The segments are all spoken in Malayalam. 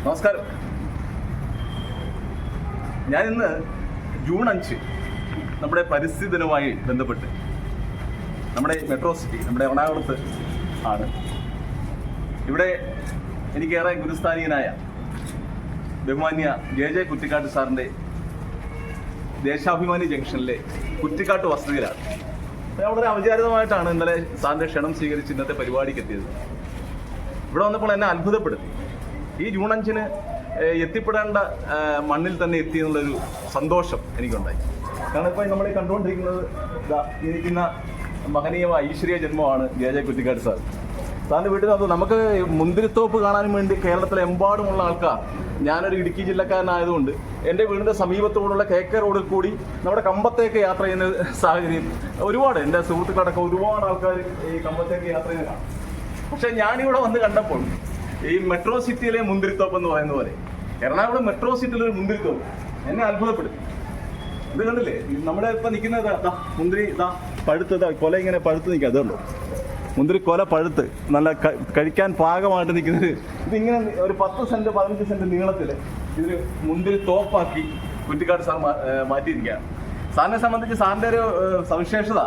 നമസ്കാരം. ഞാനിന്ന് ജൂൺ 5 നമ്മുടെ പരിസ്ഥിതി ദിനവുമായി ബന്ധപ്പെട്ട് നമ്മുടെ മെട്രോ സിറ്റി, നമ്മുടെ എറണാകുളത്ത് ആണ്. ഇവിടെ എനിക്കേറെ ഗുരുസ്ഥാനീയനായ ബഹുമാന്യ ജെ കുറ്റിക്കാട്ട് സാറിൻ്റെ ദേശാഭിമാനി ജംഗ്ഷനിലെ കുറ്റിക്കാട്ട് വസതിയിലാണ്. ഞാൻ വളരെ ഔപചാരികമായിട്ടാണ് ഇന്നലെ സാറിൻ്റെ ക്ഷണം സ്വീകരിച്ച് ഇന്നത്തെ പരിപാടിക്ക് എത്തിയത്. ഇവിടെ വന്നപ്പോൾ എന്നെ അത്ഭുതപ്പെടുത്തി. ഈ ജൂൺ 5 എത്തിപ്പെടേണ്ട മണ്ണിൽ തന്നെ എത്തി എന്നുള്ളൊരു സന്തോഷം എനിക്കുണ്ടായി. കാരണം ഇപ്പോൾ നമ്മൾ കണ്ടുകൊണ്ടിരിക്കുന്നത് ഇരിക്കുന്ന മഹനീയമായ ഈശ്വരീയ ജന്മമാണ് ജെ കുറ്റിക്കാട്ട് സാർ. സാറിൻ്റെ വീട്ടിൽ നിന്ന് നമുക്ക് മുന്തിരിത്തോപ്പ് കാണാനും വേണ്ടി കേരളത്തിലെമ്പാടുമുള്ള ആൾക്കാർ, ഞാനൊരു ഇടുക്കി ജില്ലക്കാരനായതുകൊണ്ട് എൻ്റെ വീടിൻ്റെ സമീപത്തോടുള്ള KK റോഡിൽ കൂടി നമ്മുടെ കമ്പത്തേക്ക് യാത്ര ചെയ്യുന്ന സാഹചര്യം ഒരുപാട്, എൻ്റെ സുഹൃത്തുക്കളടക്കം ഒരുപാട് ആൾക്കാർ ഈ കമ്പത്തേക്ക് യാത്ര ചെയ്യുന്ന കാണാം. പക്ഷെ ഞാനിവിടെ വന്ന് കണ്ടപ്പോൾ ഈ മെട്രോ സിറ്റിയിലെ മുന്തിരിത്തോപ്പ് എന്ന് പറയുന്ന പോലെ എറണാകുളം മെട്രോ സിറ്റിയിലെ ഒരു മുന്തിരിത്തോപ്പ് എന്നെ അത്ഭുതപ്പെടുത്തി. ഇത് കണ്ടില്ലേ, നമ്മുടെ ഇപ്പം നിൽക്കുന്നത് മുന്തിരി പഴുത്തത് കൊല ഇങ്ങനെ പഴുത്ത് നിൽക്കുക. അതുകൊണ്ടോ മുന്തിരി കൊല പഴുത്ത് നല്ല കഴിക്കാൻ പാകമായിട്ട് നിൽക്കുന്നത്. ഇതിങ്ങനെ ഒരു 10 സെൻറ്റ് 15 സെൻറ്റ് നീളത്തിൽ ഇതിന് മുന്തിരി തോപ്പാക്കി കുറ്റിക്കാട്ട് സാർ മാറ്റിയിരിക്കുകയാണ്. സാറിനെ സംബന്ധിച്ച് സാറിൻ്റെ ഒരു സവിശേഷത,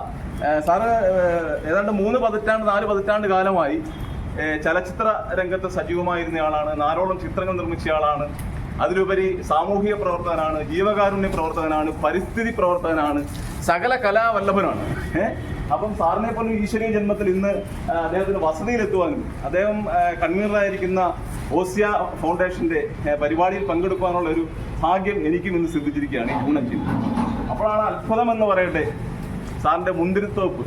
സാറ് ഏതാണ്ട് 3 പതിറ്റാണ്ട് 4 പതിറ്റാണ്ട് കാലമായി ചലച്ചിത്ര രംഗത്ത് സജീവമായിരുന്ന ആളാണ്. 4ഓളം ചിത്രങ്ങൾ നിർമ്മിച്ച ആളാണ്. അതിലുപരി സാമൂഹിക പ്രവർത്തകനാണ്, ജീവകാരുണ്യ പ്രവർത്തകനാണ്, പരിസ്ഥിതി പ്രവർത്തകനാണ്, സകല കലാവല്ലഭനാണ്. അപ്പം സാറിനെ പോലും ഈശ്വരീയ ജന്മത്തിൽ ഇന്ന് അദ്ദേഹത്തിന് വസതിയിലെത്തുവാനും അദ്ദേഹം കൺവീനറായിരിക്കുന്ന ഓസിയ ഫൗണ്ടേഷൻ്റെ പരിപാടിയിൽ പങ്കെടുക്കാനുള്ള ഒരു ഭാഗ്യം എനിക്കും ഇന്ന് സിദ്ധിച്ചിരിക്കുകയാണ് ഈ ജൂൺ 5. അപ്പോഴാണ് അത്ഭുതം എന്ന് പറയട്ടെ, സാറിൻ്റെ മുന്തിരിത്തോപ്പ്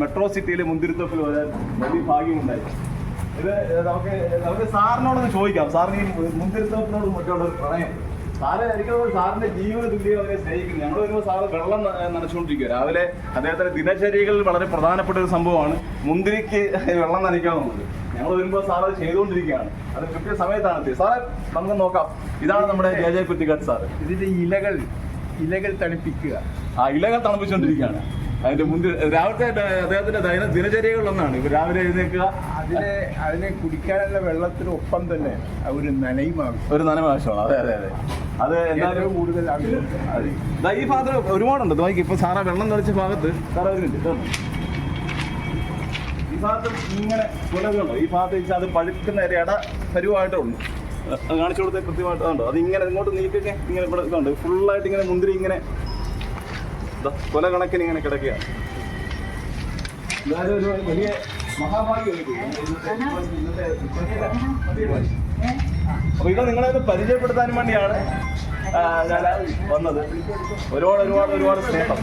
മെട്രോ സിറ്റിയിലെ മുന്തിരിത്തോപ്പിൽ വരാൻ വലിയ ഭാഗ്യമുണ്ടായി. ഇത് നമുക്ക് സാറിനോടൊന്ന് ചോദിക്കാം. സാറിന് ഈ മുന്തിരിത്തോപ്പിനോട് മറ്റുള്ള ഒരു പ്രണയം, സാറ് എനിക്കത് സാറിന്റെ ജീവന തുല്യം അവരെ സ്നേഹിക്കുന്നു. ഞങ്ങൾ വരുമ്പോൾ സാറ് വെള്ളം നനച്ചുകൊണ്ടിരിക്കുക. രാവിലെ അദ്ദേഹത്തിന്റെ ദിനചര്യകളിൽ വളരെ പ്രധാനപ്പെട്ട ഒരു സംഭവമാണ് മുന്തിരിക്ക് വെള്ളം നനയ്ക്കുക എന്നുള്ളത്. ഞങ്ങൾ വരുമ്പോൾ സാർ അത് ചെയ്തുകൊണ്ടിരിക്കുകയാണ്. അത് കൃത്യ സമയത്താണ് എത്തിയത്. സാറെ നമുക്ക് നോക്കാം. ഇതാണ് നമ്മുടെ ജെ കുറ്റിക്കാട്ട് സാറ്. ഇതിന്റെ ഇലകൾ തണുപ്പിക്കുക. ഇലകൾ തണുപ്പിച്ചുകൊണ്ടിരിക്കുകയാണ്. അതിന്റെ മുന്തിരി രാവിലത്തെ അദ്ദേഹത്തിന്റെ ദിനചര്യകളിലൊന്നാണ്. ഇവർ രാവിലെ എഴുന്നേൽക്കുക, അതിനെ കുടിക്കാനുള്ള വെള്ളത്തിനൊപ്പം തന്നെ ഒരു നനയും ആവശ്യമാണ്. അതെ അതെ അതെ, അത് എന്തായാലും കൂടുതൽ ഈ ഭാഗത്ത് ഒരുപാടുണ്ട്. നോക്കി ഇപ്പൊ സാറാ വെള്ളം തെളിച്ച ഭാഗത്ത് സാറേ വരുന്നുണ്ട്. ഈ ഭാഗത്ത് ഇങ്ങനെ കുലകളുണ്ടോ? ഈ ഭാഗത്ത് അത് പഴുക്കുന്ന ഇട പരുവായിട്ടേ ഉള്ളൂ. അത് കാണിച്ചു കൊടുത്ത കൃത്യമായിട്ടുണ്ടോ? അത് ഇങ്ങനെ ഇങ്ങോട്ട് നീക്കിയൊക്കെ ഇങ്ങനെ ഇവിടെ ഇതുണ്ട്. ഫുള്ളായിട്ട് ഇങ്ങനെ മുന്തിരി ഇങ്ങനെ കൊല കണക്കിന് ഇങ്ങനെ കിടക്കുകയാണ്. എന്തായാലും ഒരു വലിയ മഹാഭാഗ്യം. അപ്പൊ ഇത് നിങ്ങളെ പരിചയപ്പെടുത്താൻ വേണ്ടിയാണ് ഞാൻ വന്നത്. ഒരുപാട് സ്നേഹം.